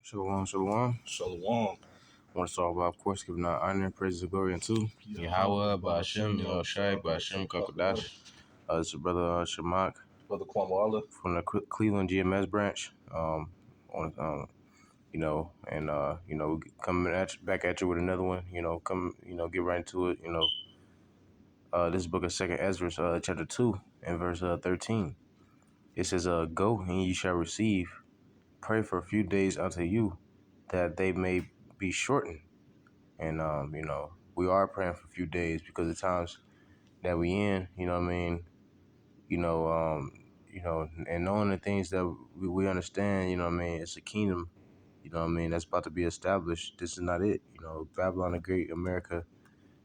Shalom, shalom. Shalom. I want to talk about, of course, giving out honor, praise, and glory unto Yahweh, Ba'ashem, Yahushai, Ba'ashem, Kakadash. It's your brother Shamak Brother Kwamwala. from the Cleveland GMS branch. On coming back at you with another one. Get right into it. This book of Second Ezra, chapter 2 and verse 13. It says, "Go and ye shall receive. Pray for a few days unto you, that they may be shortened." And we are praying for a few days because the times that we in, and knowing the things that we understand, it's a kingdom, that's about to be established. This is not it. Babylon the Great, America,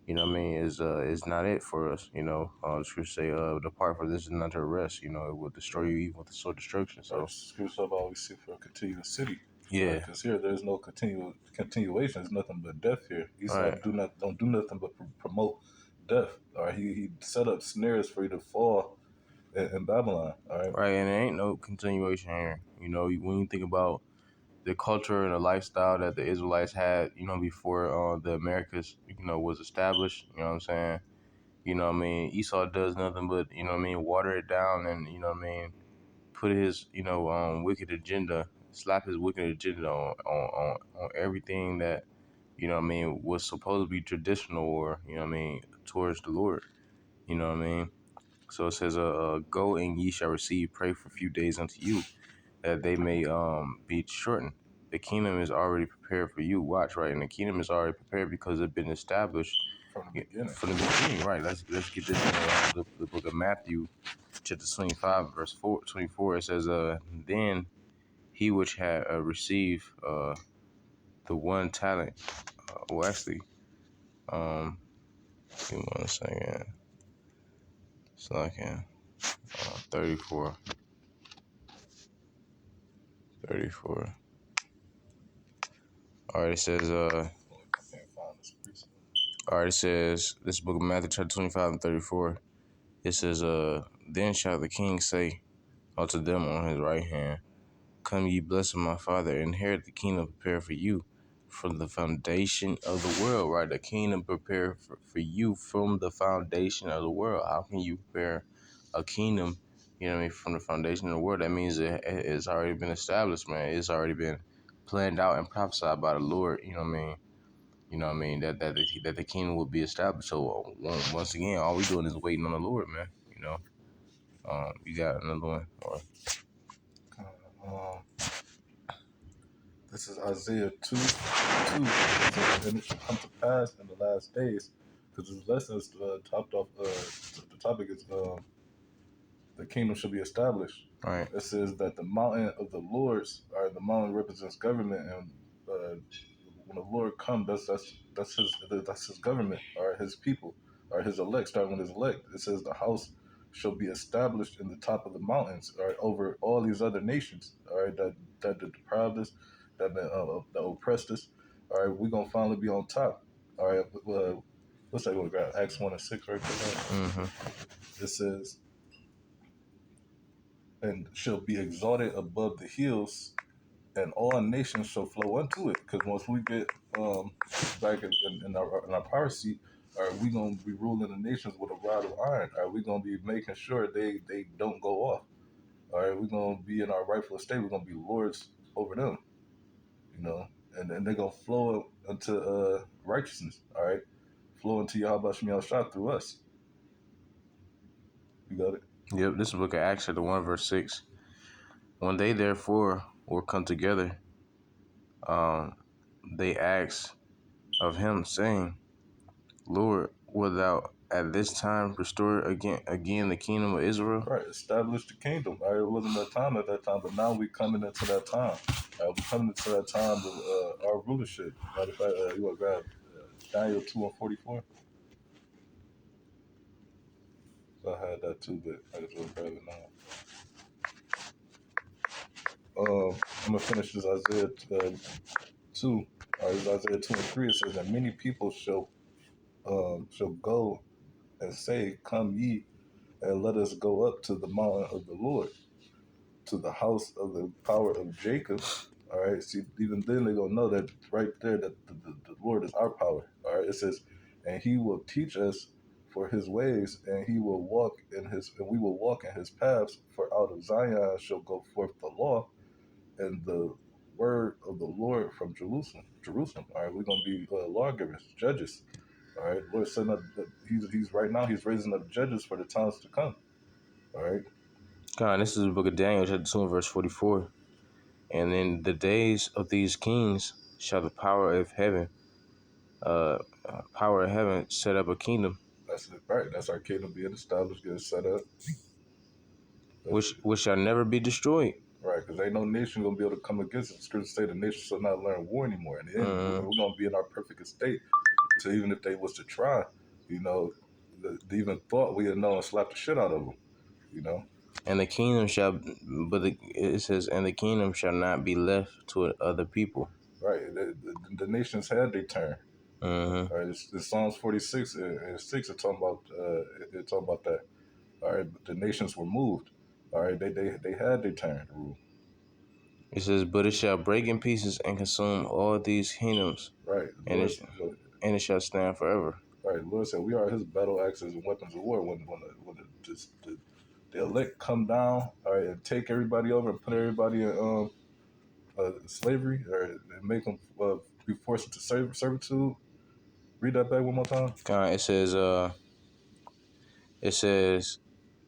is not it for us. The scripture say, depart for this is not to rest, it will destroy you even with the sword destruction. So Scripture about we seek for a continuous city. yeah. Because here there's no continuation. There's nothing but death here. Esau Right. don't do nothing but promote death. All right. He set up snares for you to fall in Babylon. All right. Right, and there ain't no continuation here. When you think about the culture and the lifestyle that the Israelites had, before the Americas, was established, you know what I'm saying? Esau does nothing but, water it down and, put his, wicked agenda, slap his wicked agenda on everything that, was supposed to be traditional or, towards the Lord, you know what I mean? So it says, go and ye shall receive, pray for a few days unto you, that they may be shortened. The kingdom is already prepared for you. Watch, right? And the kingdom is already prepared because it's been established from the beginning. From the beginning, right? Let's get this in the book of Matthew, chapter 25, verse 24. It says, then he which had received the one talent, give me 1 second. It's like 34. All right, it says, this book of Matthew, chapter 25 and 34. It says, then shall the king say unto them on his right hand, come ye blessed of my Father, inherit the kingdom prepared for you from the foundation of the world, right? The kingdom prepared for you from the foundation of the world. How can you prepare a kingdom, from the foundation of the world? That means it's already been established, man. It's already been planned out and prophesied by the Lord, that the kingdom will be established. So once again, all we doing is waiting on the Lord, man. You got another one? This is Isaiah 2. And it shall come to pass in the last days. Because this lesson is topped off. The topic is the kingdom shall be established. Right. It says that the mountain of the Lord's, or the mountain represents government, and when the Lord comes, that's his government, or his people, or his elect. Starting with his elect, it says the house shall be established in the top of the mountains, all right, over all these other nations, all right, that deprived us, that oppressed us. All right, we're gonna finally be on top. All right, let's say we'll grab Acts 1:6 right there. Mm-hmm. It says, and shall be exalted above the hills, and all nations shall flow unto it. Because once we get back in our power seat, we gonna be ruling the nations with a rod of iron. We gonna be making sure they don't go off. All right, we're gonna be in our rightful estate. We're gonna be lords over them. And then they're gonna flow into righteousness. All right, flow into Yahweh Shemiel Shah through us. You got it. Yep, this is book of Acts, chapter 1, verse 6. When they therefore were come together, they asked of him, saying, Lord, wilt thou at this time restore again the kingdom of Israel? Right, establish the kingdom. All right, it wasn't that time at that time, but now we're coming into that time. We're coming into that time of our rulership. Matter of fact, you want to grab Daniel 2:44? So I had that too, but I just want to grab it now. I'm going to finish this Isaiah 2. This Isaiah 2:3. It says that many people shall go and say, come ye, and let us go up to the mountain of the Lord, to the house of the power of Jacob. All right. See, even then they don't know that right there that the Lord is our power. All right. It says, and He will teach us for His ways, and He will walk in His, and we will walk in His paths. For out of Zion shall go forth the law and the word of the Lord from Jerusalem. Jerusalem. All right. We're gonna be lawgivers, judges. All right. Lord setting up. He's right now. He's raising up judges for the times to come. All right. God, this is the book of Daniel, chapter 2, and verse 44. And in the days of these kings shall the uh, power of heaven set up a kingdom, That's it. Right. That's our kingdom being established, getting set up. That's which shall never be destroyed. right, because ain't no nation gonna be able to come against it. The scriptures say the nation shall not learn war anymore. In the end, Mm-hmm. we're gonna be in our perfect state. So even if they was to try, you know, the even thought we'd know and slap the shit out of them. You know, And the kingdom shall, it says, and the kingdom shall not be left to other people. right? The nations had their turn. Mm-hmm. All right, it's Psalms 46 and 6 are talking about they're talking about that. All right, but the nations were moved. All right, they had their turn to rule. It says, but it shall break in pieces and consume all these kingdoms, Right, and Lord, and it shall stand forever. right. Lord said we are His battle axes and weapons of war. The elect come down, all right, and take everybody over and put everybody in slavery, or make them be forced into servitude. Read that back one more time. God, it says,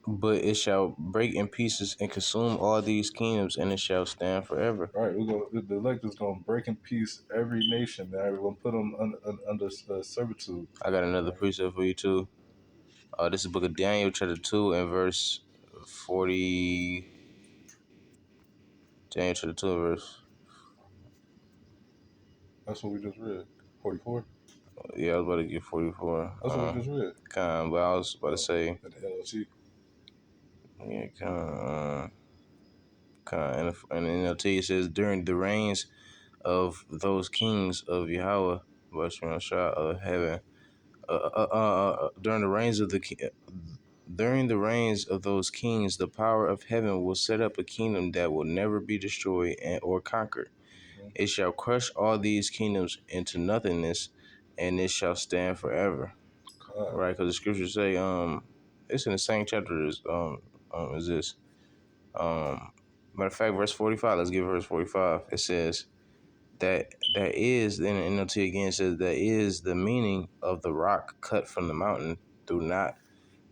but it shall break in pieces and consume all these kingdoms, and it shall stand forever. All right, the elect is gonna break in peace every nation. Man, we're gonna put them under servitude. I got another Right. precept for you too. This is the book of Daniel, chapter 2, and verse 40. Daniel, chapter 2, and verse. That's what we just read. 44. Yeah, I was about to get 44. That's what we just read. But I was about to say, In the LLC. yeah, and the NLT it says, during the reigns of those kings of Yahweh, of heaven, during the reigns of during the reigns of those kings, the power of heaven will set up a kingdom that will never be destroyed or conquered. Mm-hmm. It shall crush all these kingdoms into nothingness, and it shall stand forever. Right? Because the scriptures say, it's in the same chapter as this. Matter of fact, verse 45. Let's get verse 45. It says that there is, then the NLT again says, there is the meaning of the rock cut from the mountain through not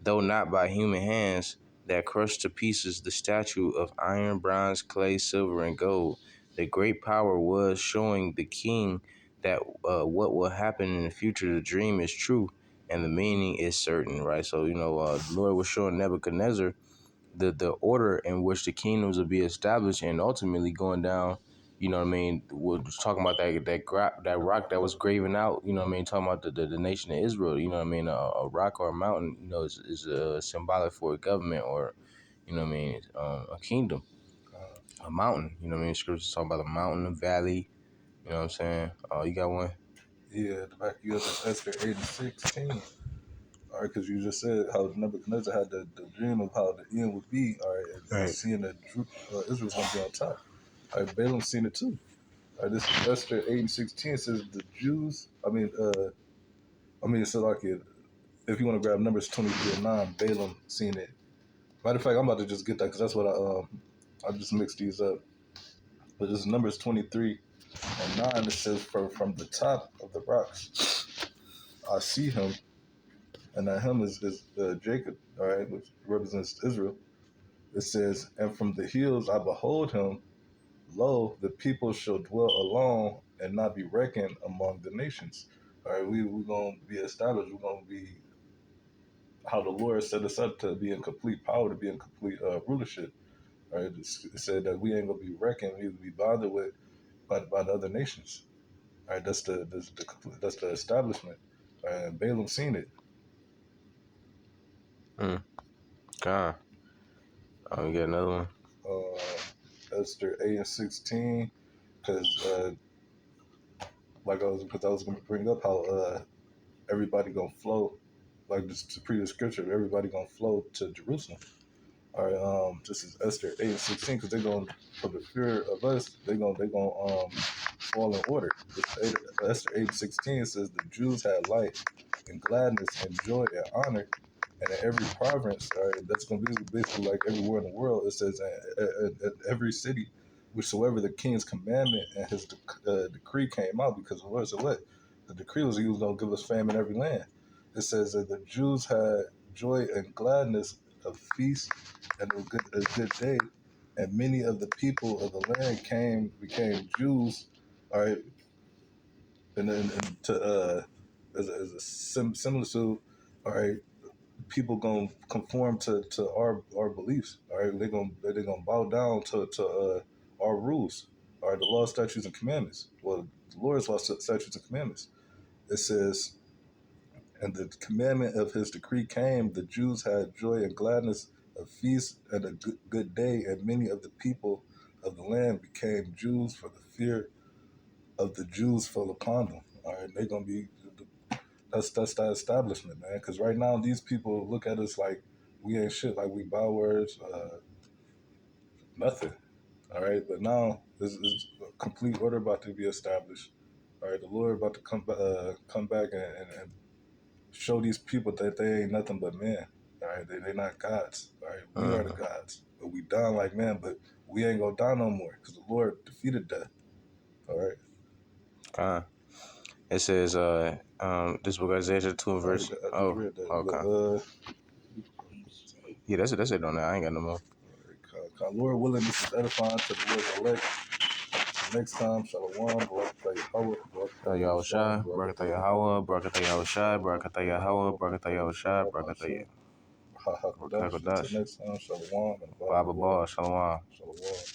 though not by human hands, that crushed to pieces the statue of iron, bronze, clay, silver, and gold. The great power was showing the king that what will happen in the future, the dream is true, and the meaning is certain, right? So, the Lord was showing Nebuchadnezzar the order in which the kingdoms will be established and ultimately going down. You know what I mean? We're just talking about that rock that was graven out. You know what I mean? Talking about the nation of Israel. You know what I mean? A rock or a mountain. Is symbolic for a government or, a kingdom, a mountain. You know what I mean? Scriptures talking about a mountain, a valley. You know what I'm saying? You got one? Yeah, the back you have Esther 8 and 16. All right, because you just said how Nebuchadnezzar had the dream of how the end would be. All right, and Right. seeing that Israel's gonna be on top. All right, Balaam seen it too. All right, this is Esther 8 and 16 says the Jews. It's like it. If you want to grab Numbers 23 and 9, Balaam seen it. Matter of fact, I'm about to just get that because that's what I just mixed these up. But this is Numbers 23 and 9. It says from the top of the rocks, I see him, and that him is Jacob. All right, which represents Israel. It says, and from the hills I behold him. Lo, the people shall dwell alone and not be reckoned among the nations. All right, we're going to be established. We're going to be how the Lord set us up to be in complete power, to be in complete rulership. All right, it said that we ain't going to be reckoned, we will be bothered with by the other nations. All right, that's the establishment. And Balaam seen it. God. We got another one. Esther 8 and 16, because because I was going to bring up how everybody going to flow, like this previous scripture, everybody going to flow to Jerusalem. All right, this is Esther 8:16, because they're going for the fear of us, they're gonna fall in order. Esther 8:16 says the Jews had light and gladness and joy and honor, and in every province, all right, that's gonna be basically like everywhere in the world. It says at every city, whichsoever the king's commandment and his decree came out, because it was what the decree was, he was gonna give us famine in every land. It says that the Jews had joy and gladness, a feast and a good day, and many of the people of the land became Jews. All right, and to as a similar to, all right, people gonna conform to our beliefs. All right, they're gonna bow down to our rules. All right, the law, statutes, and commandments. Well, the Lord's law, statutes, and commandments. It says, and the commandment of his decree came, the Jews had joy and gladness, a feast and a good day, and many of the people of the land became Jews, for the fear of the Jews fell upon them. All right, they're gonna be that's that establishment, man. Because right now these people look at us like we ain't shit, like we bow words, nothing. All right, but now this a complete order about to be established. All right, the Lord about to come back and show these people that they ain't nothing but men. All right, they not gods. All right, we are the Mm-hmm. gods, but we die like men, but we ain't gonna die no more because the Lord defeated death. All right, Kind. It says, this book Isaiah 2 and all right, verse. I just Oh, read that. okay. Yeah, that's it on that. I ain't got no more. Lord willing, this is edifying to the Lord's elect. Next time, Shalom, Barakatah Yahweh, Barakatah Yahushua, Yahushua, Barakatah Barakatah Yahweh, Yahweh, Barakatah Yahushua, Barakatah Barakatah Yahweh, Yahweh, Barakatah Barakatah Yahushua, Yahshua, Barakatah Bashim, Hakadosh. Until Yahakodash. next time, Shalom, and Baba Baba Ba, Shalom. Shalom.